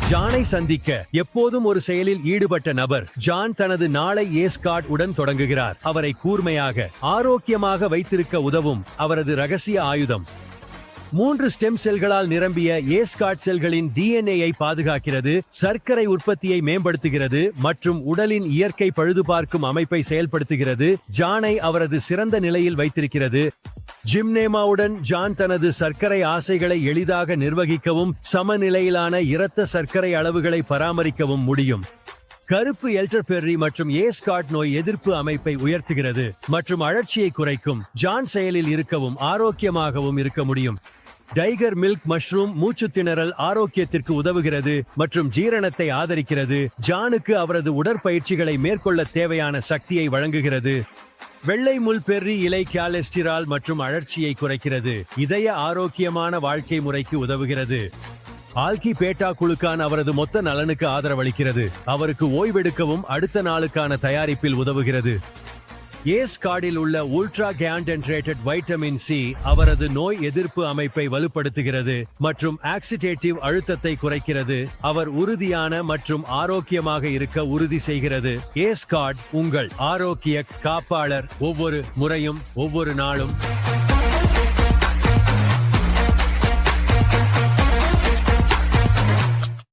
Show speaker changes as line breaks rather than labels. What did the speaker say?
ஜானை சந்திக்க எப்போதும் ஒரு செயலில் ஈடுபட்ட நபர் ஜான் தனது நாளை ஏஸ்கார்ட் உடன் தொடங்குகிறார். அவரை கூர்மையாக ஆரோக்கியமாக வைத்திருக்க உதவும் அவரது ரகசிய ஆயுதம் 3 ஸ்டெம் செல்களால் நிரம்பிய ஏஸ்கார்ட் செல்களின் டிஎன்ஏயை பாதுகாக்கிறது, சர்க்கரை உற்பத்தியை மேம்படுத்துகிறது மற்றும் உடலின் இயற்கை பழுதுபார்க்கும் அமைப்பை செயல்படுத்துகிறது. ஜானை அவரது சிறந்த நிலையில் வைத்திருக்கிறது. ஜிம்னேமாவுடன் ஜான் தனது சர்க்கரை ஆசைகளை எளிதாக நிர்வகிக்கவும் சமநிலையிலான இரத்த சர்க்கரை அளவுகளை பராமரிக்கவும் முடியும். கருப்பு எல்டர்பெர்ரி மற்றும் ஏஸ்கார்ட் நோய் எதிர்ப்பு அமைப்பை உயர்த்துகிறது மற்றும் அழற்சியை குறைக்கும். ஜான் செயலில் இருக்கவும் ஆரோக்கியமாகவும் இருக்க முடியும். டைகர் மில்க் மஷ்ரூம் மூச்சு திணறல் ஆரோக்கியத்திற்கு உதவுகிறது மற்றும் ஜீரணத்தை ஆதரிக்கிறது. ஜானுக்கு அவரது உடற்பயிற்சிகளை மேற்கொள்ள தேவையான சக்தியை வழங்குகிறது. வெள்ளை முள் பெர்ரி இலை கொலஸ்ட்ரால் மற்றும் அழற்சியை குறைக்கிறது. இதய ஆரோக்கியமான வாழ்க்கை முறைக்கு உதவுகிறது. ஆல்கி பேட்டா குழுக்கான அவரது மொத்த நலனுக்கு ஆதரவளிக்கிறது. அவருக்கு ஓய்வெடுக்கவும் அடுத்த நாளுக்கான தயாரிப்பில் உதவுகிறது. ஏஸ்கார்டில் உள்ள உல்ட்ரா கான்சென்ட்ரேட்டட் வைட்டமின் சி அவரது நோய் எதிர்ப்பு அமைப்பை வலுப்படுத்துகிறது மற்றும் ஆக்சிடேட்டிவ் அழுத்தத்தை குறைக்கிறது. அவர் உறுதியான மற்றும் ஆரோக்கியமாக இருக்க உறுதி செய்கிறது. ஏஸ்கார்ட் உங்கள் ஆரோக்கிய காப்பாளர், ஒவ்வொரு முறையும் ஒவ்வொரு நாளும்.